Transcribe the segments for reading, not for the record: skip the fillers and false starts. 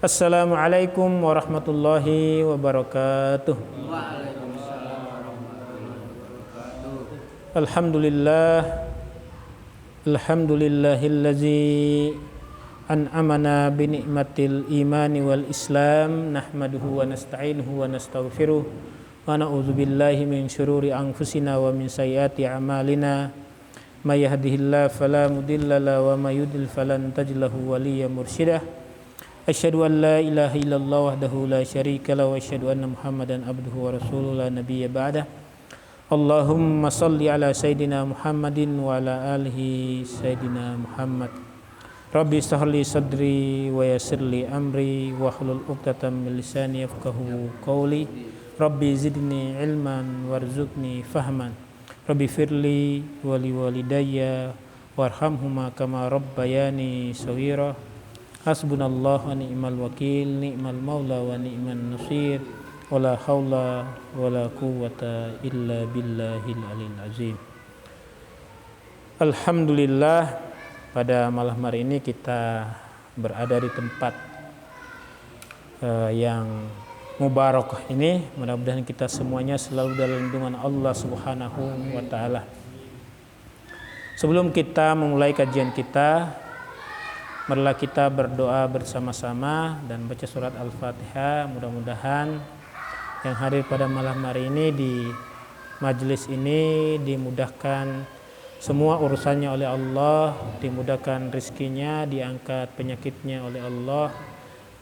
Assalamualaikum warahmatullahi wabarakatuh. Waalaikumsalam warahmatullahi wabarakatuh. Alhamdulillahillazi an'amana bi ni'matil imani wal islam, nahmaduhu wa nasta'inuhu wa nastaghfiruh wa na'udzu billahi min syururi anfusina wa min sayyiati a'malina. May yahdihillahu fala mudilla lahu wa may yudlil falan tajid lahu waliyyan mursyidah. Asyhadu an la ilaha illallah wahdahu la syarika lahu wa asyhadu anna Muhammadan abduhu wa rasuluhu la nabiyya ba'dah. Allahumma salli ala sayidina Muhammadin wa ala alihi sayidina Muhammad. Rabbi shrahli sadri wa yassirli amri wa hlul 'uqdatam min lisani yafqahu qawli. Rabbi zidni ilman warzuqni fahman. Rabbi firli wa liwalidayya warhamhuma kama rabbayani shaghira. Hasbunallahu wa ni'mal wakil, ni'mal maula wa ni'man nasir. Wala haula wala quwwata illa billahil aliyil azim. Alhamdulillah, pada malam hari ini kita berada di tempat yang mubarakah ini. Mudah-mudahan kita semuanya selalu dalam lindungan Allah Subhanahu wa taala. Sebelum kita memulai kajian kita, marilah kita berdoa bersama-sama dan baca surat Al-Fatihah. Mudah-mudahan yang hadir pada malam hari ini di majelis ini dimudahkan semua urusannya oleh Allah, dimudahkan rezekinya, diangkat penyakitnya oleh Allah,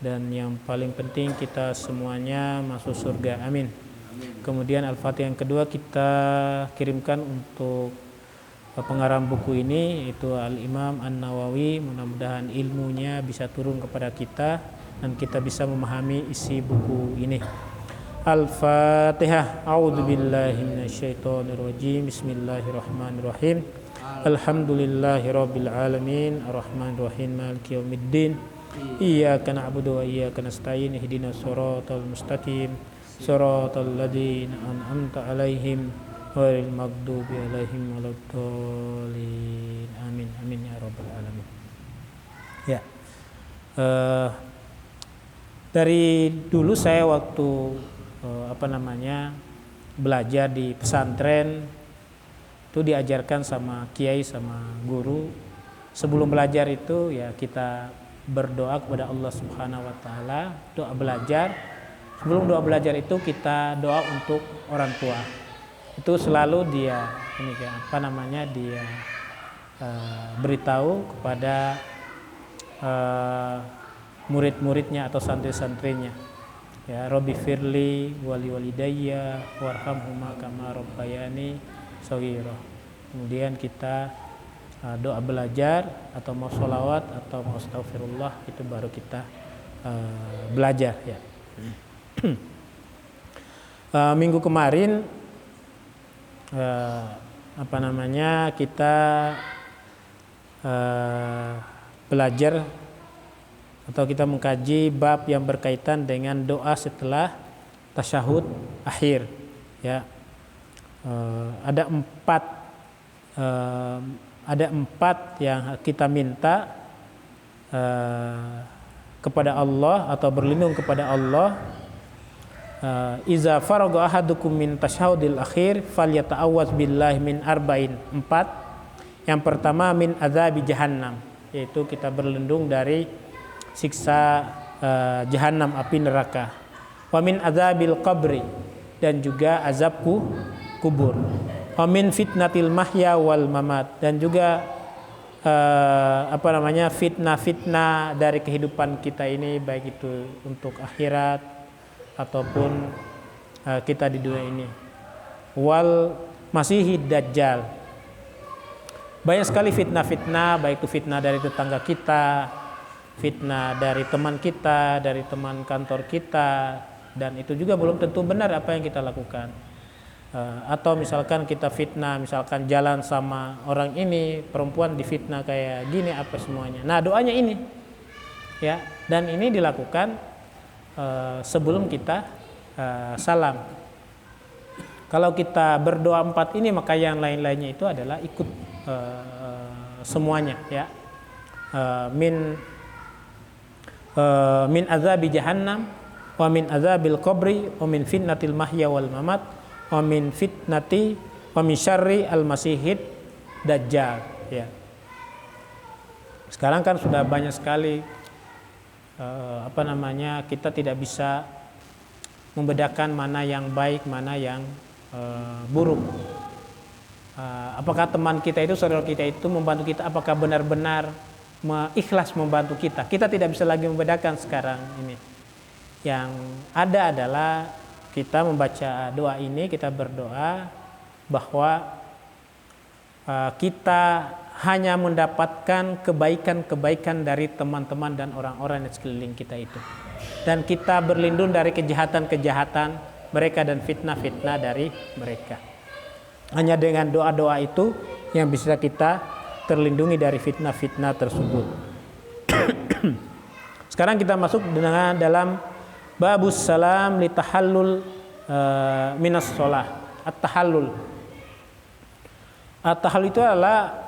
dan yang paling penting kita semuanya masuk surga. Amin. Kemudian Al-Fatihah yang kedua kita kirimkan untuk pengarang buku ini, yaitu Al-Imam An-Nawawi. Mudah-mudahan ilmunya bisa turun kepada kita dan kita bisa memahami isi buku ini. Al-Fatihah. A'udzubillahi minasyaitonirrajim. Bismillahirrahmanirrahim. Alhamdulillahirabbil alamin, arrahmanirrahim, maliki yaumiddin. Iyyaka na'budu wa iyyaka nasta'in. Ihdinas shiratal mustaqim, shiratal ladzina an'amta 'alaihim ghairil maghdubi 'alaihim waladdallin. Amin amin ya rabbal alamin. Ya. Dari dulu saya waktu belajar di pesantren itu diajarkan sama kiai sama guru, sebelum belajar itu ya kita berdoa kepada Allah Subhanahu wa taala, doa belajar. Sebelum doa belajar itu kita doa untuk orang tua. Itu selalu dia beritahu kepada murid-muridnya atau santri-santrinya. Ya, Rabbi firli wali walidayya warhamhuma kama rabbayani shaghira. Kemudian kita doa belajar atau mau sholawat atau mau astaghfirullah, itu baru kita belajar ya. Minggu kemarin kita belajar atau kita mengkaji bab yang berkaitan dengan doa setelah tasyahud akhir ya. Ada empat yang kita minta kepada Allah atau berlindung kepada Allah. Iza faraga ahadukum min tasyahudil akhir falyata'awwaz billahi min arba'in. 4. Yang pertama min adzabi jahannam, yaitu kita berlindung dari siksa jahanam, api neraka. Wa min adzabil qabri, dan juga azab kubur. Wa min fitnatil mahya wal mamat, dan juga fitnah-fitnah dari kehidupan kita ini, baik itu untuk akhirat ataupun kita di dunia ini. Wal masihid dajjal. Banyak sekali fitnah-fitnah, baik itu fitnah dari tetangga kita, fitnah dari teman kita, dari teman kantor kita, dan itu juga belum tentu benar apa yang kita lakukan. Atau misalkan kita fitnah, misalkan jalan sama orang ini, perempuan difitnah kayak gini apa semuanya. Nah, doanya ini ya, dan ini dilakukan sebelum kita salam. Kalau kita berdoa 4 ini, maka yang lain-lainnya itu adalah ikut semuanya ya. Min min azabi jahannam wa min azabil qabri wa min fitnatil mahya wal mamat wa min fitnati wa min syarri al masihid dajjal, ya. Sekarang kan sudah banyak sekali kita tidak bisa membedakan mana yang baik, mana yang buruk. Apakah teman kita itu, saudara kita itu membantu kita, apakah benar-benar ikhlas membantu kita? Kita tidak bisa lagi membedakan sekarang ini. Yang ada adalah kita membaca doa ini, kita berdoa bahwa kita hanya mendapatkan kebaikan-kebaikan dari teman-teman dan orang-orang di sekeliling kita itu. Dan kita berlindung dari kejahatan-kejahatan mereka dan fitnah-fitnah dari mereka. Hanya dengan doa-doa itu yang bisa kita terlindungi dari fitnah-fitnah tersebut. Sekarang kita masuk dengan dalam babus salam li tahallul minas shalah. At-tahallul. At-tahallul itu adalah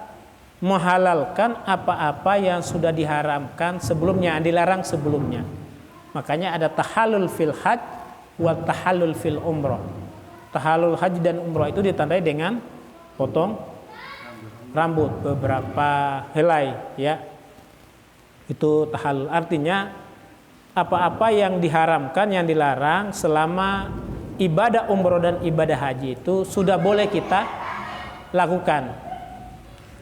menghalalkan apa-apa yang sudah diharamkan sebelumnya, dilarang sebelumnya. Makanya ada tahallul fil hajj wa tahallul fil umrah. Tahallul haji dan umrah itu ditandai dengan potong rambut beberapa helai, ya. Itu tahallul. Artinya apa-apa yang diharamkan, yang dilarang selama ibadah umrah dan ibadah haji itu sudah boleh kita lakukan.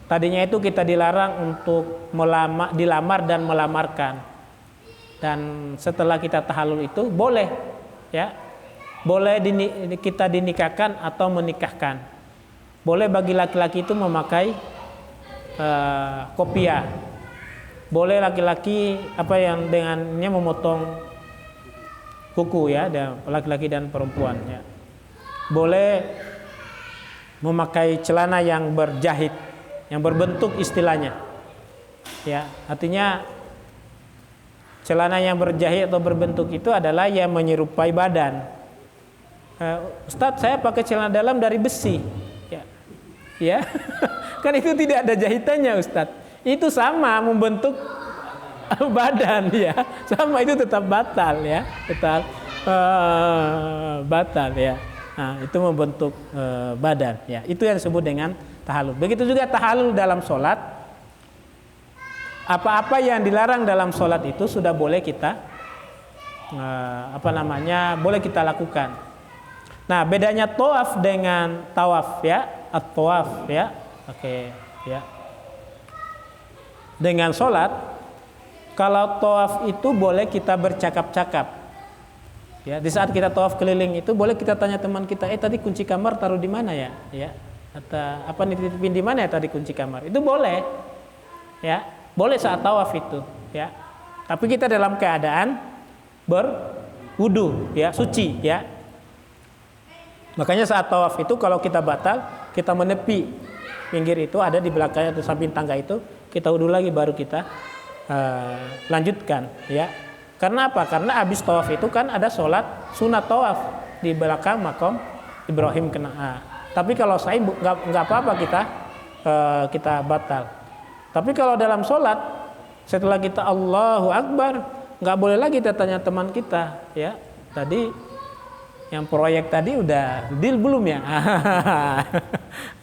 Tadinya itu kita dilarang untuk dilamar dan melamarkan. Dan setelah kita tahallul itu boleh, ya. Boleh kita dinikahkan atau menikahkan. Boleh bagi laki-laki itu memakai kopiah. Boleh laki-laki yang dengannya memotong kuku, ya, laki-laki dan perempuan, ya. Boleh memakai celana yang berjahit, yang berbentuk istilahnya, ya. Artinya celana yang berjahit atau berbentuk itu adalah yang menyerupai badan. Ustadz, saya pakai celana dalam dari besi, ya. Kan itu tidak ada jahitannya, Ustadz. Itu sama membentuk badan, ya. Sama, itu tetap batal, ya. Tetap batal, ya. Nah, itu membentuk badan, ya. Itu yang disebut dengan tahallul. Begitu juga tahallul dalam sholat. Apa-apa yang dilarang dalam sholat itu sudah boleh kita boleh kita lakukan. Nah, bedanya tawaf dengan tawaf, ya. At-tawaf, ya. Oke, ya. Dengan sholat, kalau tawaf itu boleh kita bercakap-cakap, ya. Di saat kita tawaf keliling itu boleh kita tanya teman kita, tadi kunci kamar taruh di mana, ya, ya. Atau nitipin di mana ya tadi kunci kamar? Itu boleh, ya. Boleh saat tawaf itu, ya. Tapi kita dalam keadaan berwudu, ya, suci, ya. Makanya saat tawaf itu kalau kita batal, kita menepi pinggir itu, ada di belakangnya atau samping tangga itu, kita wudu lagi baru kita lanjutkan, ya. Karena apa? Karena habis tawaf itu kan ada sholat sunat tawaf di belakang makam Ibrahim Tapi kalau saya nggak apa-apa kita batal. Tapi kalau dalam sholat setelah kita Allahu Akbar, nggak boleh lagi kita tanya teman kita, ya. Tadi yang proyek tadi udah deal belum, ya?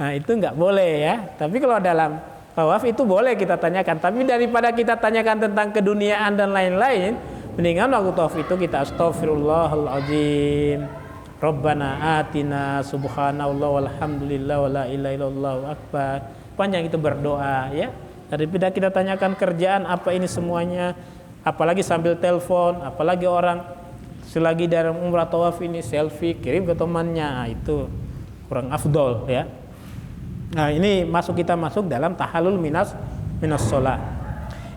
Nah, itu nggak boleh, ya. Tapi kalau dalam tawaf itu boleh kita tanyakan. Tapi daripada kita tanyakan tentang keduniaan dan lain-lain, mendingan waktu tawaf itu kita astaghfirullahaladzim, Rabbana atina subhanallah walhamdulillah wala ilaha illallah akbar. Panjang itu berdoa, ya. Daripada kita tanyakan kerjaan apa ini semuanya, apalagi sambil telepon, apalagi orang selagi dalam umrah tawaf ini selfie kirim ke temannya, itu kurang afdol, ya. Nah, ini kita masuk dalam tahallul minas shalah.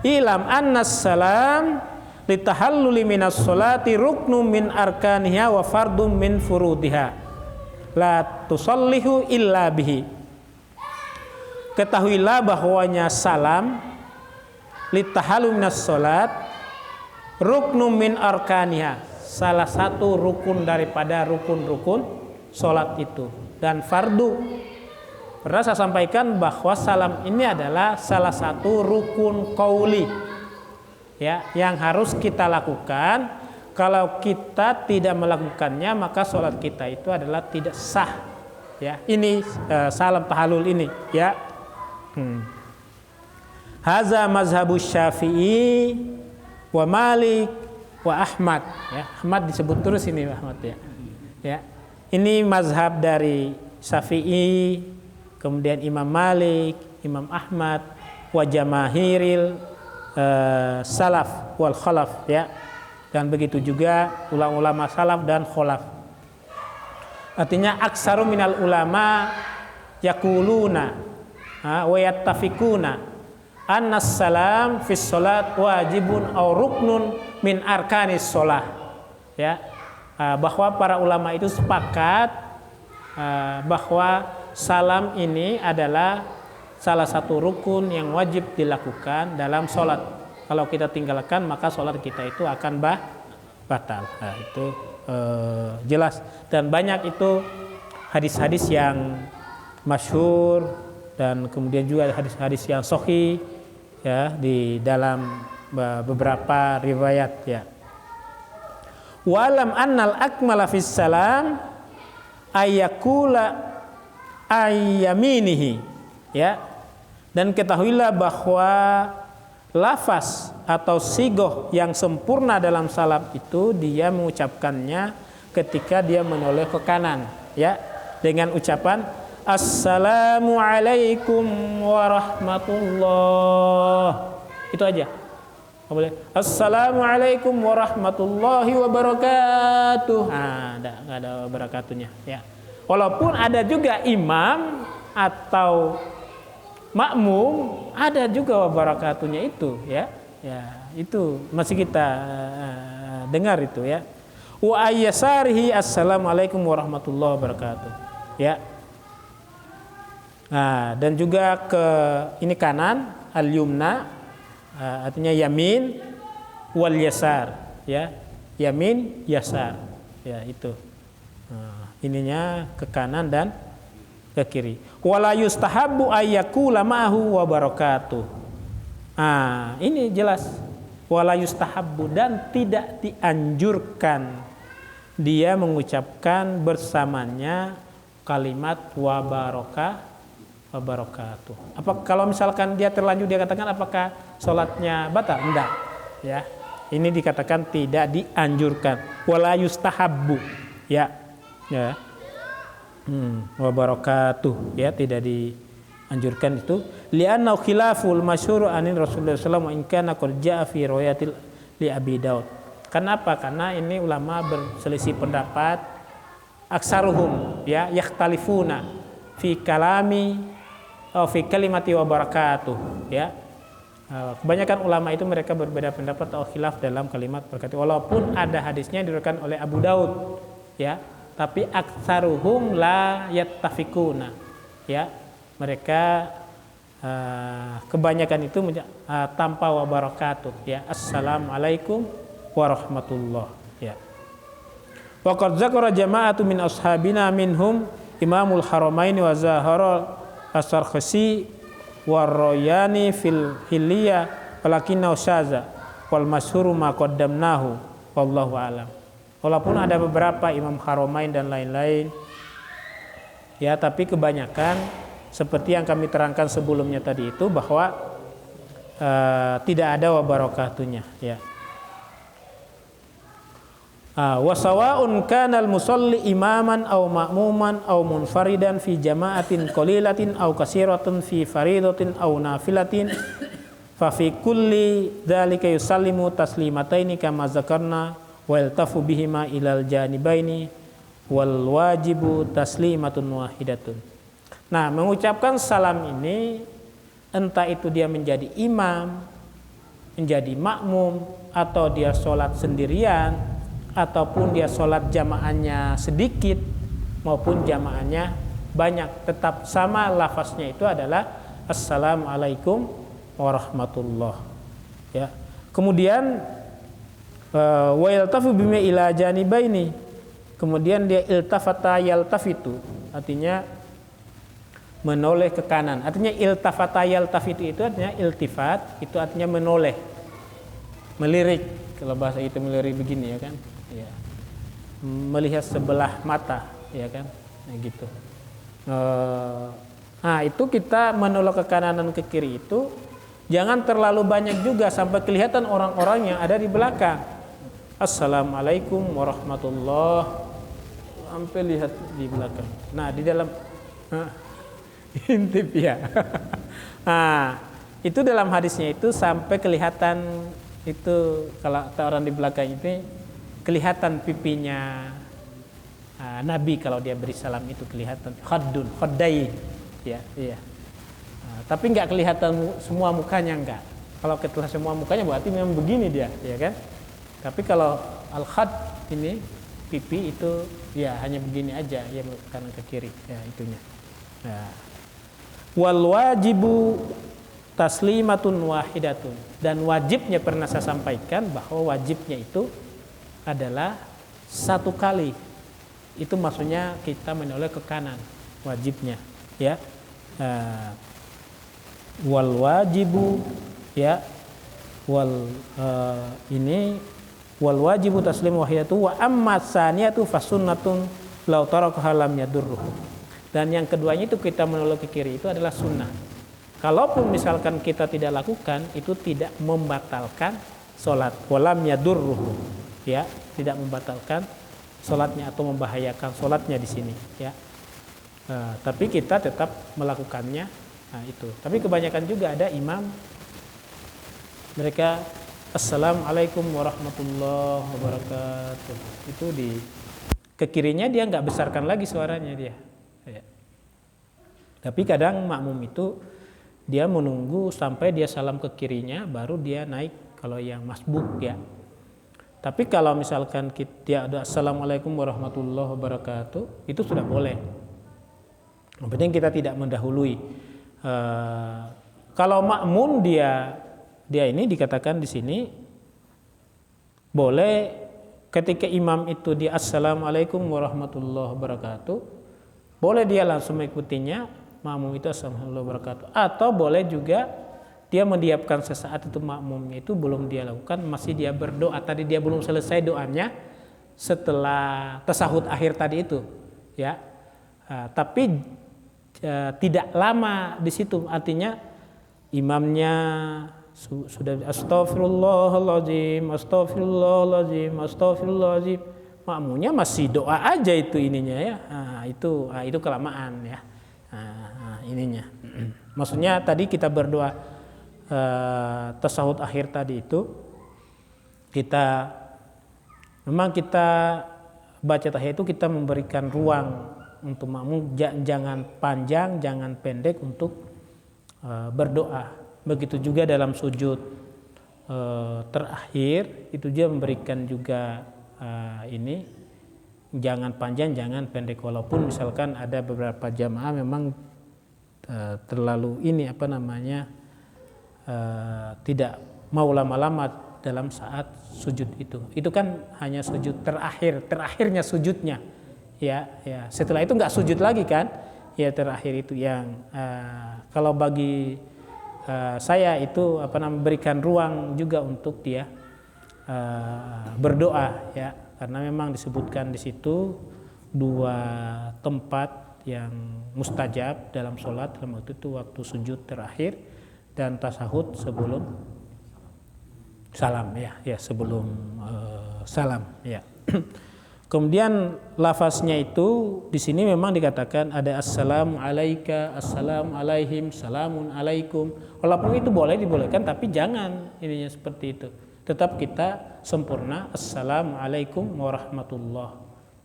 Ilam annas salam li tahalluli minas sholati ruknun min arkaniha wa fardun min furudiha la tusallihu illa bihi. Ketahuilah bahwanya salam li tahallul minas sholat ruknun min arkaniha, salah satu rukun daripada rukun-rukun sholat itu, dan fardu. Pernah saya sampaikan bahwa salam ini adalah salah satu rukun qauli, ya yang harus kita lakukan. Kalau kita tidak melakukannya maka sholat kita itu adalah tidak sah. Ya, ini salam tahalul ini, ya. Haza mazhabus Syafi'i wa Malik wa Ahmad. Ya, Ahmad disebut terus ini Ahmad ya. Ya, ini mazhab dari Syafi'i, kemudian Imam Malik, Imam Ahmad, wa jamahiril salaf wal khalaf, ya. Dan begitu juga ulama salaf dan khalaf. Artinya aksaru minal ulama yaquluna wa yattafiquna anna salam fis salat wajibun aw ruknun min arkanis shalah, ya. Bahwa para ulama itu sepakat bahwa salam ini adalah salah satu rukun yang wajib dilakukan dalam sholat. Kalau kita tinggalkan maka sholat kita itu akan batal. Nah, itu jelas, dan banyak itu hadis-hadis yang masyhur dan kemudian juga hadis-hadis yang sahih, ya, di dalam beberapa riwayat, ya. Walam annal akmala fis salam ayyakula ayyaminihi, ya. Dan ketahuilah bahwa lafaz atau sigoh yang sempurna dalam salam itu dia mengucapkannya ketika dia menoleh ke kanan, ya, dengan ucapan Assalamualaikum warahmatullah. Itu aja. Boleh. Assalamualaikum warahmatullahi wabarakatuh. Nggak ada wabarakatuhnya, ya. Walaupun ada juga imam atau makmum ada juga wabarakatuhnya itu, ya. Ya, itu masih kita dengar itu, ya. Wa ayyasarihi assalamualaikum warahmatullahi wabarakatuh, ya. Nah, dan juga ke ini kanan al-yumna, artinya yamin wal yasar, ya. Yamin yasar, ya, itu. Nah, ininya ke kanan dan ke kiri. Wala yustahabbu ayyakula ma'ahu wa barakatuh. Ini jelas. Wala yustahabbu, dan tidak dianjurkan dia mengucapkan bersamanya kalimat wa barakatuh. Apa kalau misalkan dia terlanjur dia katakan apakah sholatnya batal? Enggak, ya. Ini dikatakan tidak dianjurkan. Wala yustahabbu, ya. Ya. Wa barakatuh, ya, tidak dianjurkan itu. Li'annahu khilaful masyhur anin Rasulullah sallallahu alaihi wasallam in kana qad jaa fi riwayatil li Abi Daud. Kenapa? Karena ini ulama berselisih pendapat. Aksaruhum, ya, yakhtalifuna fi kalami atau fi kalimati wa barakatuh, ya. Kebanyakan ulama itu mereka berbeda pendapat atau khilaf dalam kalimat barakatuh. Walaupun ada hadisnya yang diriwayatkan oleh Abu Daud, ya, tapi aksaruhum la yattafiquna, ya. Mereka kebanyakan itu tanpa wa barakatuh, ya. Assalamualaikum warahmatullah, ya. Wa qad zakara jama'atu min ashabina minhum Imamul Haramain wa Zahara As-Sarkhasi war-Royani fil Hiliyah walakinnahu syaza wal masyhuru ma qaddamnahu wallahu alam. Walaupun ada beberapa Imam Haramain dan lain-lain, ya, tapi kebanyakan seperti yang kami terangkan sebelumnya tadi itu bahwa tidak ada wa barakatuhnya, ya. Wa sawa'un kana al-musalli imaman aw ma'muman aw munfaridan fi jama'atin qalilatin aw kasiratin fi faridatin aw nafilatin fa fi kulli dzalika yusallimu taslimataini kama zakarna wa yaltafu bihima ilal janibaini wal wajibu taslimatun wahidatun. Nah, mengucapkan salam ini entah itu dia menjadi imam, menjadi makmum, atau dia sholat sendirian, ataupun dia sholat jamaahnya sedikit maupun jamaahnya banyak, tetap sama lafaznya itu adalah Assalamualaikum warahmatullah, ya. Kemudian wa yaltafu bima ila janibaini, kemudian dia iltafata yaltafitu, artinya menoleh ke kanan. Artinya iltafata yaltafitu itu artinya iltifat, itu artinya menoleh. melirik, kalau bahasa itu melirik begini ya kan, ya, melihat sebelah mata, ya kan, gitu. Nah itu kita menolak ke kanan dan ke kiri itu jangan terlalu banyak juga sampai kelihatan orang-orang yang ada di belakang. Assalamualaikum warahmatullahi, sampai lihat di belakang. Nah di dalam intip ya. Nah itu dalam hadisnya itu sampai kelihatan itu, kalau orang di belakang itu kelihatan pipinya Nabi kalau dia beri salam itu kelihatan khaddai ya, iya. Tapi nggak kelihatan semua mukanya, enggak. Kalau kelihatan semua mukanya berarti memang begini dia, ya kan? Tapi kalau al-khad ini pipi itu ya hanya begini aja, ya kanan ke kiri, ya itunya. Nah, wal wajibu taslimatun wahidatun, dan wajibnya pernah saya sampaikan bahwa wajibnya itu adalah satu kali. Itu maksudnya kita menoleh ke kanan, wajibnya, ya. Wal wajibu ya ini wal wajibu taslim wahidatu wa amma tsaniyatu fasunnatun law tarakaha lam yadurruh. Dan yang keduanya itu kita menoleh ke kiri itu adalah sunnah. Kalaupun misalkan kita tidak lakukan, itu tidak membatalkan sholat. Walam yadurruh, ya, tidak membatalkan sholatnya atau membahayakan sholatnya di sini, ya. Tapi kita tetap melakukannya. Nah itu. Tapi kebanyakan juga ada imam mereka assalamualaikum warahmatullahi wabarakatuh. Itu di ke kirinya dia nggak besarkan lagi suaranya dia. Ya. Tapi kadang makmum itu dia menunggu sampai dia salam ke kirinya baru dia naik kalau yang masbuk, ya. Tapi kalau misalkan dia ada assalamualaikum warahmatullahi wabarakatuh, itu sudah boleh. Yang penting kita tidak mendahului. Kalau makmum dia ini dikatakan di sini boleh ketika imam itu dia assalamualaikum warahmatullahi wabarakatuh, boleh dia langsung mengikutinya, makmum itu assalamualaikum warahmatullahi wabarakatuh. Atau boleh juga dia mendiamkan sesaat itu makmumnya itu belum dia lakukan, masih dia berdoa, tadi dia belum selesai doanya setelah tasahud akhir tadi itu, ya. Tapi tidak lama di situ, artinya imamnya sudah astagfirullahaladzim, astagfirullahaladzim, astagfirullahaladzim, makmumnya masih doa aja itu ininya, ya. Itu kelamaan, ya. Ininya maksudnya tadi kita berdoa tasahud akhir tadi itu kita baca tahiyat itu kita memberikan ruang untuk makmum, jangan panjang, jangan pendek untuk berdoa. Begitu juga dalam sujud terakhir itu dia memberikan juga ini jangan panjang, jangan pendek, walaupun misalkan ada beberapa jamaah memang terlalu ini tidak mau lama-lama dalam saat sujud itu kan hanya sujud terakhirnya sujudnya, ya. Setelah itu nggak sujud lagi kan, ya. Terakhir itu yang kalau bagi saya itu berikan ruang juga untuk dia berdoa, ya, karena memang disebutkan di situ dua tempat yang mustajab dalam sholat, dalam waktu itu waktu sujud terakhir dan tasahud sebelum salam, ya sebelum salam, ya. Kemudian lafaznya itu di sini memang dikatakan ada assalamu alaika, assalamu alaihim, salamun alaikum. Walaupun itu dibolehkan, tapi jangan ininya seperti itu. Tetap kita sempurna assalamu alaikum warahmatullah,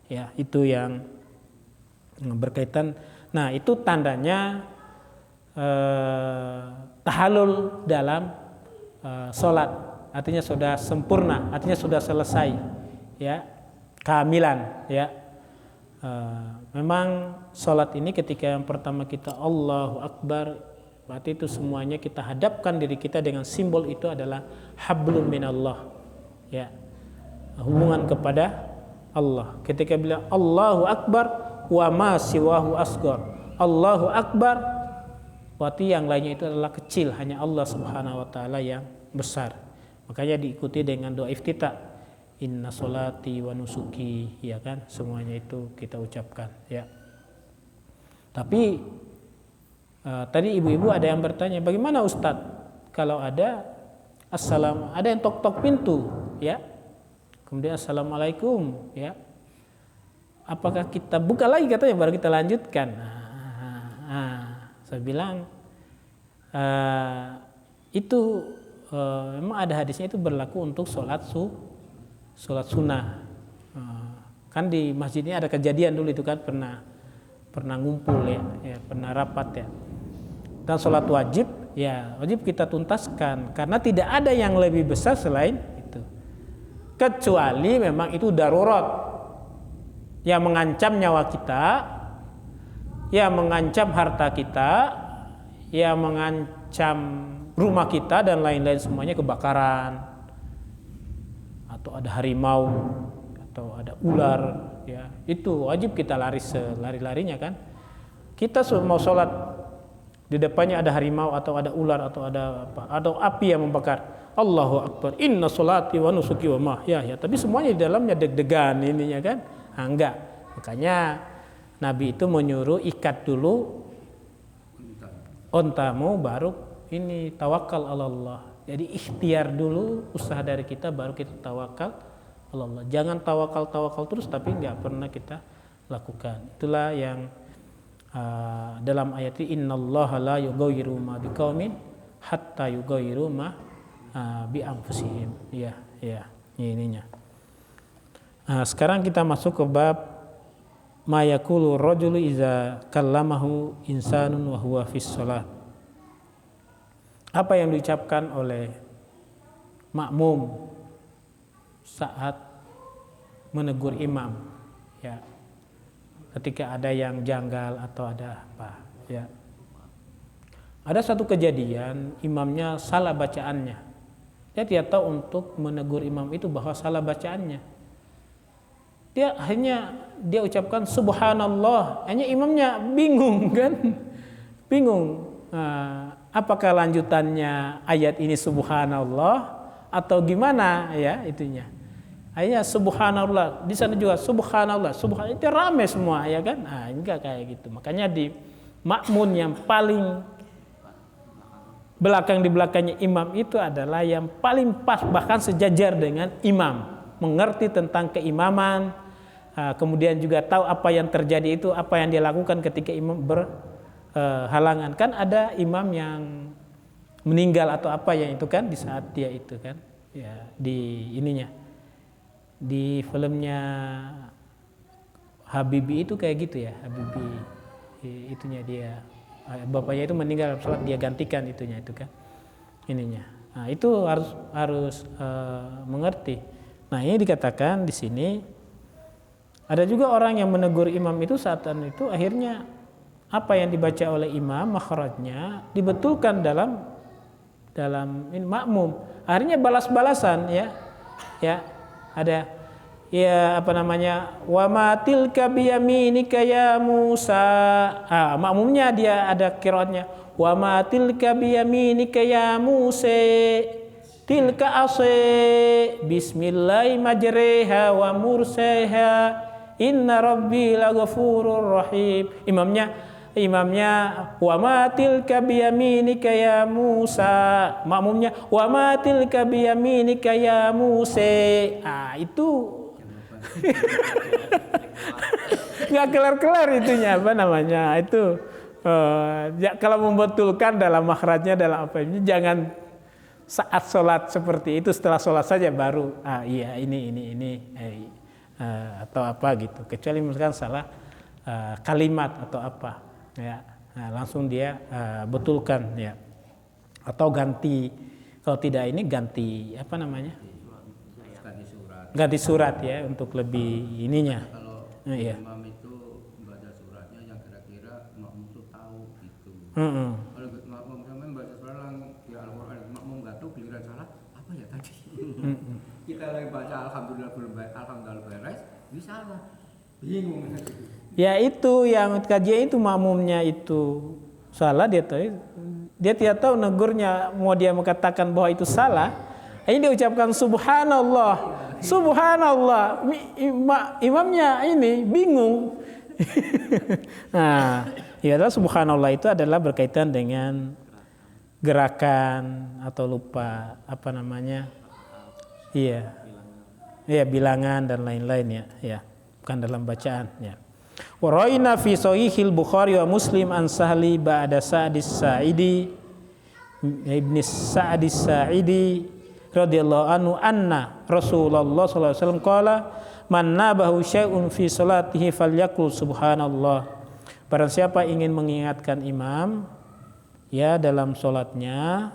ya. Itu yang berkaitan. Nah itu tandanya tahallul dalam sholat, artinya sudah sempurna, artinya sudah selesai, ya, kehamilan, ya. Memang sholat ini ketika yang pertama kita Allahu Akbar, berarti itu semuanya kita hadapkan diri kita dengan simbol itu adalah hablum minallah, ya, hubungan kepada Allah. Ketika bilang Allahu Akbar wa ma siwahu asghar, Allahu Akbar berarti yang lainnya itu adalah kecil, hanya Allah Subhanahu wa taala yang besar. Makanya diikuti dengan doa iftitah. Inna sholati wa nusuki, ya kan? Semuanya itu kita ucapkan, ya. Tapi tadi ibu-ibu ada yang bertanya, bagaimana Ustadz kalau ada ada yang tok-tok pintu, ya. Kemudian assalamualaikum, ya. Apakah kita buka lagi katanya baru kita lanjutkan? Saya bilang itu memang ada hadisnya, itu berlaku untuk sholat sunnah. Kan di masjid ini ada kejadian dulu itu kan pernah ngumpul ya, pernah rapat ya. Dan sholat wajib ya wajib kita tuntaskan karena tidak ada yang lebih besar selain itu. Kecuali memang itu darurat yang mengancam nyawa kita, yang mengancam harta kita, yang mengancam rumah kita dan lain-lain semuanya, kebakaran atau ada harimau atau ada ular, ya itu wajib kita lari-larinya kan. Kita mau sholat di depannya ada harimau atau ada ular atau ada apa, atau api yang membakar, Allahu Akbar, inna sholati wa nusuki wa mahyaya, tapi semuanya di dalamnya deg-degan ininya kan. Enggak, makanya Nabi itu menyuruh ikat dulu ontamu baru ini tawakal Allah. Jadi ikhtiar dulu, usaha dari kita baru kita tawakal Allah. Jangan tawakal terus tapi nggak pernah kita lakukan. Itulah yang dalam ayat ini, innallaha la yughayyiru ma biqaumin hatta yughayyiru ma bi anfusihim. Ya, ininya. Sekarang kita masuk ke bab ma yaqulu rajulu iza kallamahu insanun wa huwa fis shalah. Apa yang diucapkan oleh makmum saat menegur imam, ya. Ketika ada yang janggal atau ada apa, ya. Ada satu kejadian imamnya salah bacaannya. Dia tidak tahu untuk menegur imam itu bahwa salah bacaannya. Dia ucapkan subhanallah, hanya imamnya bingung kan? Bingung. Apakah lanjutannya ayat ini subhanallah atau gimana ya itunya? Akhirnya subhanallah, di sana juga subhanallah, itu rame semua ya kan? Enggak kayak gitu. Makanya di makmun yang paling belakang di belakangnya imam itu adalah yang paling pas, bahkan sejajar dengan imam, mengerti tentang keimaman, kemudian juga tahu apa yang terjadi itu, apa yang dia lakukan ketika imam berhalangan. Kan ada imam yang meninggal atau apa yang itu kan di saat dia itu kan, ya di ininya. Di filmnya Habibie itu kayak gitu ya, Habibie itunya dia bapaknya itu meninggal sholat, dia gantikan itunya itu kan ininya. Nah, itu harus mengerti. Nah, ini dikatakan di sini ada juga orang yang menegur imam itu saat itu akhirnya apa yang dibaca oleh imam makhrajnya dibetulkan dalam makmum. Akhirnya balas-balasan ya ada ya apa namanya, wa ma tilka biyaminika ya Musa. Makmumnya dia ada qiraatnya wa ma tilka biyaminika ya Musa, tilka asy bismillahi majriha wa mursaha inna rabbi laghafurur rahim. Imamnya wa ma tilka biyaminika ya Musa, makmumnya wa ma tilka biyaminika ya Musa. Itu nggak kelar-kelar itunya apa namanya itu. Kalau membetulkan dalam makhrajnya dalam apa ini, jangan saat sholat seperti itu, setelah sholat saja baru iya ini atau apa gitu, kecuali misalkan salah kalimat atau apa ya, langsung dia betulkan ya, atau ganti, kalau tidak ini ganti apa namanya, ganti surat ya untuk lebih ininya. Kalau Iya. imam itu baca suratnya yang kira-kira makmum itu tahu gitu. Kalau makmum sampai baca surat di Al-Quran, makmum nggak tahu, giliran salah apa ya tadi. Kita lagi baca alhamdulillah beres, ini salah, bingung. Ya itu yang kajian itu makmumnya itu salah, dia tidak tahu negurnya, mau dia mengatakan bahwa itu salah Ini diucapkan subhanallah. Subhanallah. Imamnya ini bingung. Nah, ya adalah subhanallah itu adalah berkaitan dengan gerakan atau lupa apa namanya? Iya. Iya, bilangan dan lain-lain ya. Bukan dalam bacaan ya. Wa raina fi sahihil Bukhari wa Muslim an Sahli ba'da Sa'dis Sa'idi Ibn Sa'dis Sa'idi radhiyallahu anhu anna Rasulullah sallallahu alaihi wasallam qala man nabahu syai'un fi salatihi falyaqul subhanallah. Barang siapa ingin mengingatkan imam ya dalam salatnya,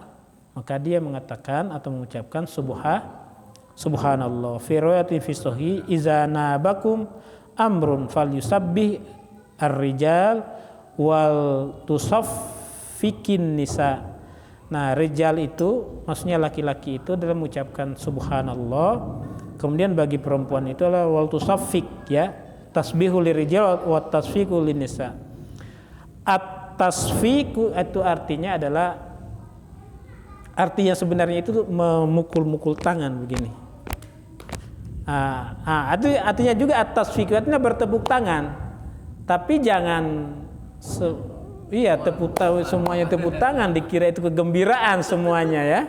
maka dia mengatakan atau mengucapkan subhanallah. Fi riwayatin fi sahih iza nabakum amrun falyusabbih ar-rijal wal tusaffikin nisa. Nah, rijal itu maksudnya laki-laki itu dalam mengucapkan subhanallah. Kemudian bagi perempuan itu adalah wal tusaffik ya. Tasbihu lirijal wa tasfiku linnisa. At-tasfiku itu artinya sebenarnya itu memukul-mukul tangan begini. Itu artinya juga at-tasfiku artinya bertepuk tangan. Tapi jangan semuanya tepuk tangan dikira itu kegembiraan semuanya ya.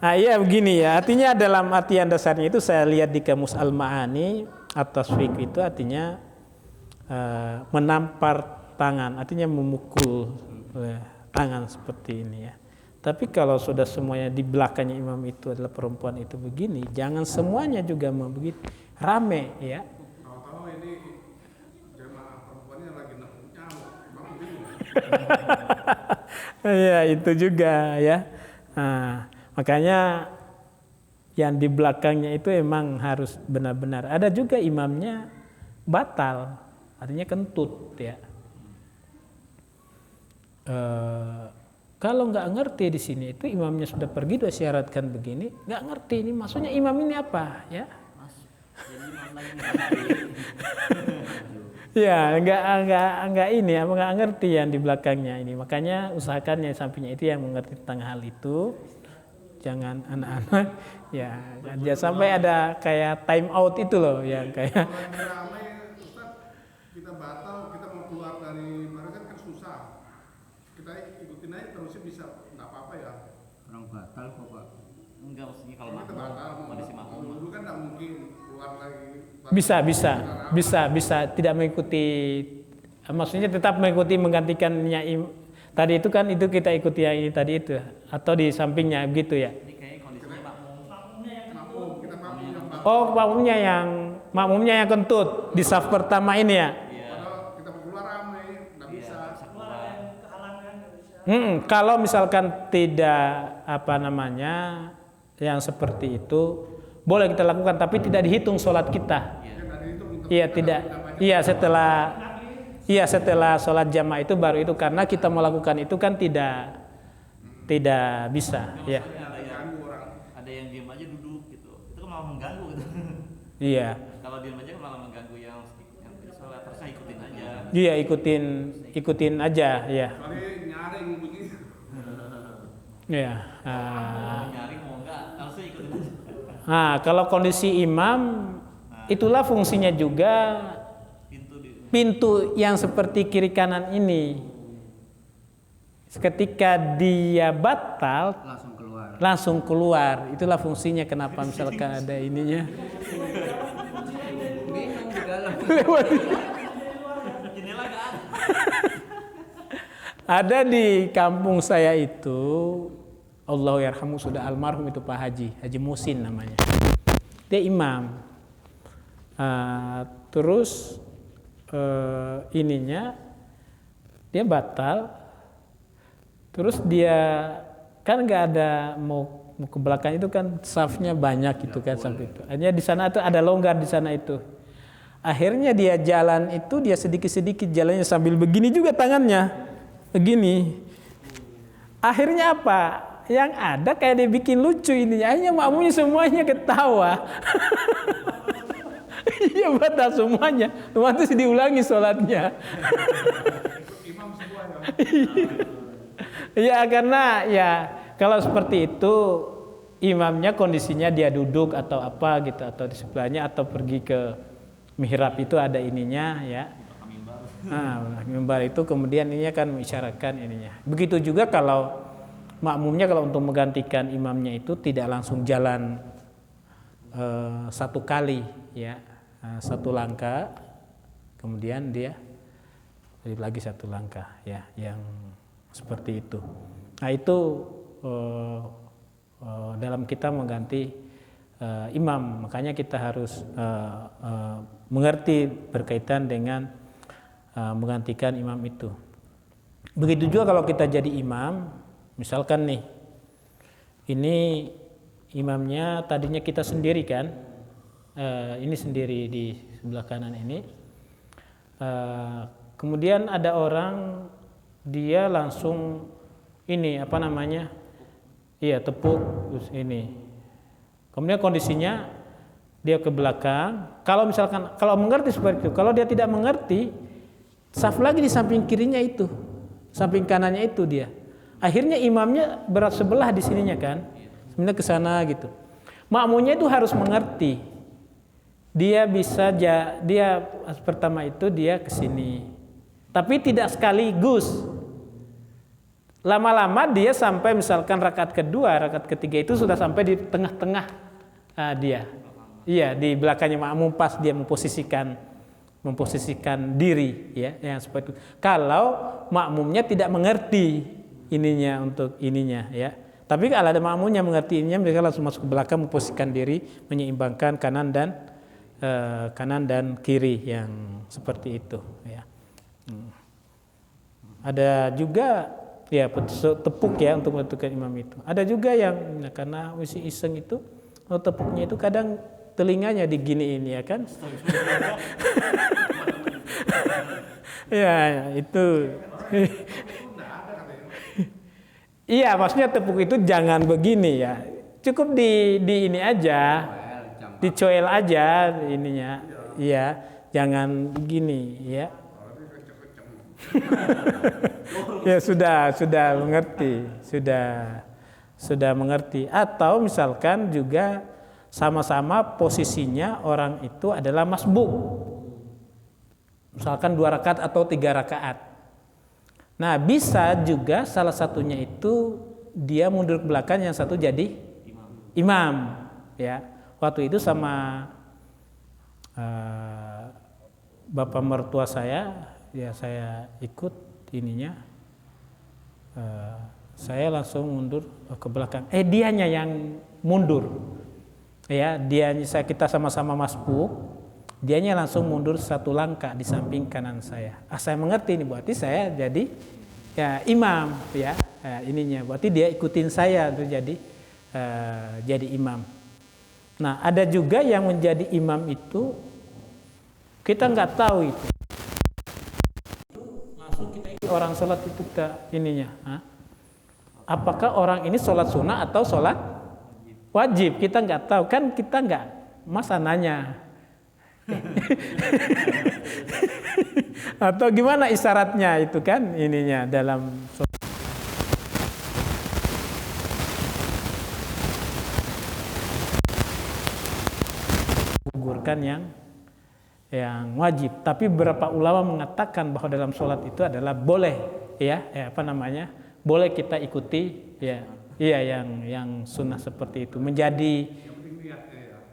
Iya begini ya. Artinya dalam artian dasarnya itu saya lihat di Kamus Al-Ma'ani at-tasfiq itu artinya menampar tangan, artinya memukul tangan seperti ini ya. Tapi kalau sudah semuanya di belakangnya imam itu adalah perempuan itu begini, jangan semuanya juga begitu. Rame ya. Tahu-tahu ini jemaah perempuannya lagi nemu nyamuk, imam bingung. Ya itu juga ya. Nah, makanya yang di belakangnya itu emang harus benar-benar. Ada juga imamnya batal, artinya kentut ya. Kalau nggak ngerti di sini itu imamnya sudah pergi sudah syaratkan begini, nggak ngerti ini maksudnya imam ini apa ya? Ya nggak ini ya, nggak ngerti yang di belakangnya ini. Makanya usahakan yang sampingnya itu yang mengerti tentang hal itu. Jangan anak-anak ya jangan sampai ada kayak time out itu loh yang kayak. Ramai Ustaz, kita batal, kita mau keluar dari barisan kan susah. Kita ikutin aja terusnya bisa nggak apa-apa ya. Orang batal kok Pak. Enggak, maksudnya kalau Kita batal, kondisi makmum dulu kan nggak mungkin keluar lagi. Bisa tidak mengikuti, maksudnya tetap menggantikannya tadi itu kan itu kita ikuti yang ini tadi itu atau di sampingnya begitu ya. ini kayak kondisinya Makmumnya yang kentut di saf pertama ini ya. Padahal kita keluar ramai, nggak bisa. Kalau misalkan tidak yang seperti itu boleh kita lakukan tapi tidak dihitung sholat kita. Iya tidak. Setelah sholat jamaah itu baru itu karena kita melakukan itu kan tidak bisa ya. Ada yang diam aja duduk gitu. Itu kan malah mengganggu gitu. Iya. Kalau diam aja malah mengganggu yang sholat, terusnya ikutin aja. Iya ikutin aja ya. Kali nyaring begini. Iya. Nyari mau enggak, langsung ikutin aja. Nah, kalau kondisi imam itulah fungsinya juga pintu yang seperti kiri kanan ini. Ketika dia batal langsung keluar. Itulah fungsinya kenapa misalkan ada ininya. Ada di kampung saya itu, Allahu yarhamu sudah almarhum itu Pak Haji Musin namanya. Dia imam. Terus dia batal. Terus dia kan nggak ada mau ke belakang itu kan safnya banyak gitu kan sampai itu. Hanya di sana tuh ada longgar di sana itu. Akhirnya dia jalan itu dia sedikit-sedikit jalannya sambil begini juga tangannya. Begini. Akhirnya apa? Yang ada kayak dia bikin lucu ini. Akhirnya makmumnya semuanya ketawa. Iya batal semuanya. Terus diulangi sholatnya. Ya karena ya kalau seperti itu imamnya kondisinya dia duduk atau apa gitu atau di sebelahnya atau pergi ke mihrab itu ada ininya ya. Nah, mimbar itu kemudian ini akan mengisyaratkan ininya. Begitu juga kalau makmumnya kalau untuk menggantikan imamnya itu tidak langsung jalan satu kali ya, satu langkah, kemudian dia balik lagi satu langkah ya, yang seperti itu. Nah itu dalam kita mengganti imam, makanya kita harus mengerti berkaitan dengan menggantikan imam itu. Begitu juga kalau kita jadi imam, misalkan nih, ini imamnya tadinya kita sendiri kan, ini sendiri di sebelah kanan ini. Kemudian ada orang dia langsung ini apa namanya, iya tepuk terus ini. Kemudian kondisinya dia ke belakang. Kalau misalkan kalau mengerti seperti itu, kalau dia tidak mengerti, saf lagi di samping kirinya itu, samping kanannya itu dia. Akhirnya imamnya berat sebelah di sininya kan. Sebenarnya ke sana gitu. Makmumnya itu harus mengerti. Dia bisa dia pertama itu dia ke sini. Tapi tidak sekaligus. Lama-lama dia sampai misalkan rakaat kedua, rakaat ketiga itu sudah sampai di tengah-tengah dia. Iya, di belakangnya makmum pas dia memposisikan diri ya, yang seperti itu. Kalau makmumnya tidak mengerti ininya untuk ininya ya. Tapi kalau ada makmumnya mengerti ininya, mereka langsung masuk ke belakang memposisikan diri, menyeimbangkan kanan dan kiri yang seperti itu ya. Ada juga ya tepuk ya untuk menentukan imam itu. Ada juga yang karena masih iseng itu, tepuknya itu kadang telinganya diginiin ya kan. Ya itu. Iya, maksudnya tepuk itu jangan begini ya. Cukup di ini aja. Dicoel aja ininya. Iya, jangan begini ya. Ya sudah mengerti, sudah mengerti. Atau misalkan juga sama-sama posisinya orang itu adalah masbuk. Misalkan 2 rakaat atau 3 rakaat. Nah bisa juga salah satunya itu dia mundur ke belakang, yang satu jadi imam ya. Waktu itu sama bapak mertua saya, ya saya ikut ininya, saya langsung mundur ke belakang. Dianya yang mundur ya, kita sama-sama masbuk, dianya langsung mundur 1 langkah di samping kanan saya. Saya mengerti ini berarti saya jadi ya imam ya, ininya berarti dia ikutin saya untuk jadi imam. Nah ada juga yang menjadi imam itu kita nggak tahu itu. Langsung kita ikut orang sholat itu ke ininya. Apakah orang ini sholat sunnah atau sholat wajib? Kita nggak tahu kan, kita nggak masa nanya. Atau gimana isyaratnya itu kan ininya dalam gugurkan yang wajib. Tapi beberapa ulama mengatakan bahwa dalam sholat itu adalah boleh boleh kita ikuti ya, iya yang sunnah seperti itu menjadi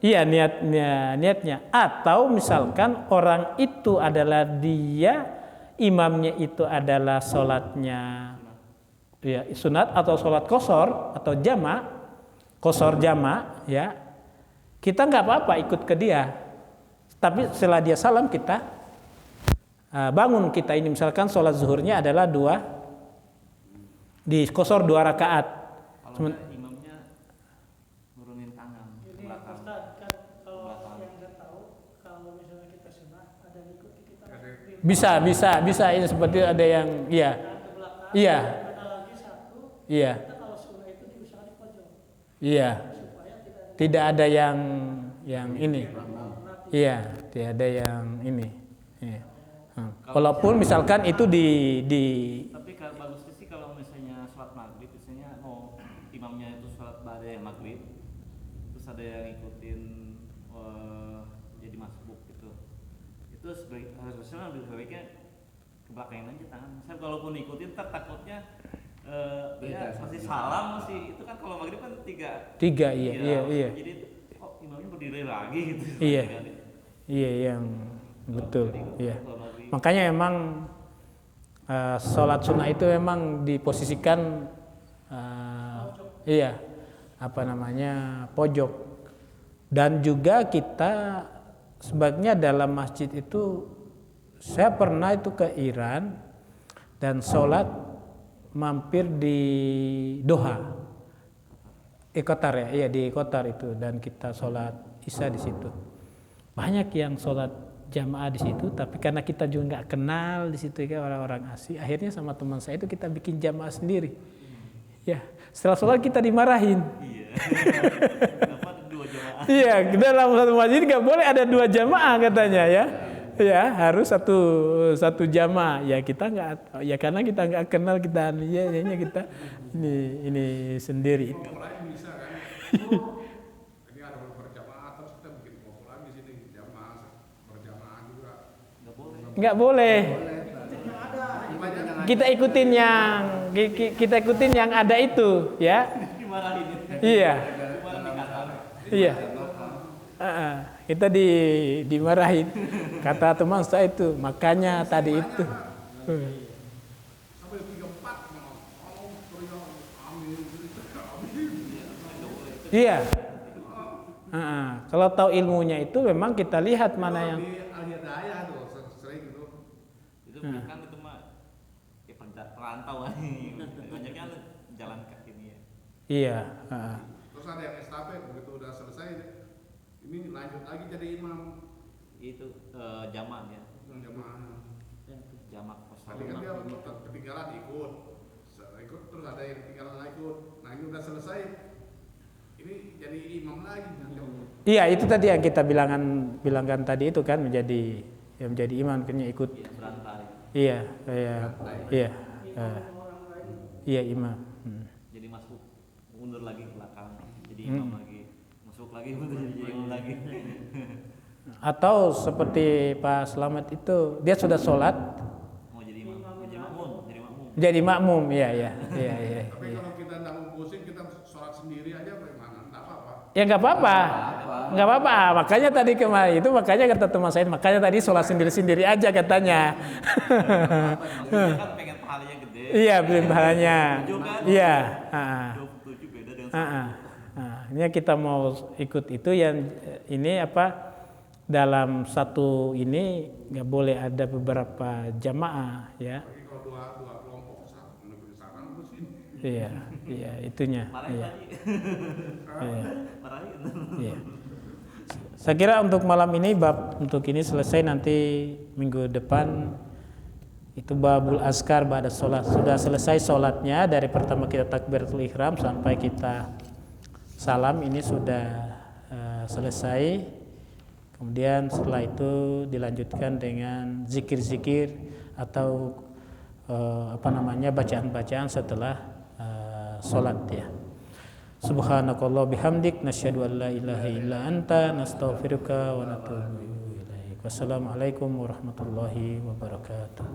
iya niatnya. Atau misalkan orang itu adalah dia imamnya itu adalah sholatnya ya sunat atau sholat qashar atau qashar jama ya, kita nggak apa-apa ikut ke dia. Tapi setelah dia salam kita bangun, kita ini misalkan sholat zuhurnya adalah 2 di qashar 2 rakaat. Imamnya nurunin tangan ke belakang. Bisa ini seperti ada yang iya. Tidak ada yang ini. Iya, tidak ada yang ini. Iya. Walaupun misalkan itu di Tapi imamnya itu sholat ba'da yang maghrib, terus ada yang ngikutin jadi masbuk gitu, itu harusnya lebih baiknya kebelakangin aja tangan. Saya kalaupun ikutin takutnya ya masih salam masih itu kan kalau maghrib kan tiga iya. Jadi imamnya berdiri lagi gitu. Iya yang betul. Iya. Makanya emang sholat sunnah itu memang diposisikan pojok. Dan juga kita sebaiknya dalam masjid itu, saya pernah itu ke Iran dan sholat mampir di Doha, Qatar ya, di Qatar itu, dan kita sholat Isya di situ. Banyak yang sholat jamaah di situ, tapi karena kita juga nggak kenal di situ kan orang-orang asing, akhirnya sama teman saya itu kita bikin jamaah sendiri. Ya, setelah sholat kita dimarahin. Iya. Kenapa ada 2 jamaah? Iya, dalam satu masjid nggak boleh ada 2 jamaah katanya ya. Ya harus satu jamaah. Ya kita nggak, ya karena kita nggak kenal kita, ya hanya kita ini sendiri. Lain bisa kan? Ini ada berjamaah terus kita bikin kelompok lagi di sini jamaah berjamaah juga. Nggak boleh. Kita ikutin yang ada itu, ya. Dimarahin. Iya. Iya. Kita dimarahin. Kata teman saya itu, makanya tadi itu. Sampai 3-4 Iya. Kalau tahu ilmunya itu memang kita lihat mana yang di Al-Hidayah tuh sering gitu. Itu kan itu mah ya perantau banyaknya jalan kaki ini ya. Iya. Terus ada yang estafet, begitu udah selesai ini lanjut lagi jadi imam. Itu jamaah ya. Jamaah. Jamak Tadi kan dia ketinggalan ikut terus ada yang ketinggalan ikut. Nah ini udah selesai, ini jadi imam lagi. Iya, itu tadi yang kita bilangkan tadi itu kan menjadi imam, kayaknya ikut. Iya, imam. Jadi masuk mundur lagi ke belakang, jadi imam lagi, masuk lagi mundur jadi imam lagi. Atau seperti Pak Slamet itu, dia sudah sholat, Mau jadi imam, jadi makmum. jadi makmum, iya. Tapi kalau kita nggak mau pusing, kita sholat sendiri aja bagaimana? Nggak apa-apa. Ya nggak apa-apa. Makanya tadi kemarin itu, makanya kata teman saya, makanya tadi sholat sendiri-sendiri aja katanya. Dia kan pengen pahalanya gede. Iya, belum pahalanya. Iya. 27 beda dengan Ini kita mau ikut itu yang ini dalam satu ini nggak boleh ada beberapa jamaah ya. Tapi kalau dua kelompok satu menuju sana menuju sini. Iya itunya. Iya. Saya kira untuk malam ini bab untuk ini selesai, nanti minggu depan itu babul azkar ba'da sholat. Sudah selesai sholatnya dari pertama kita takbiratul ihram sampai kita salam, ini sudah selesai. Kemudian setelah itu dilanjutkan dengan zikir-zikir atau bacaan-bacaan setelah sholat ya. Subhanakallah bihamdik nasyhadu an la ilaha illa anta nastaghfiruka wa natubu ilaik. Wassalamualaikum warahmatullahi wabarakatuh.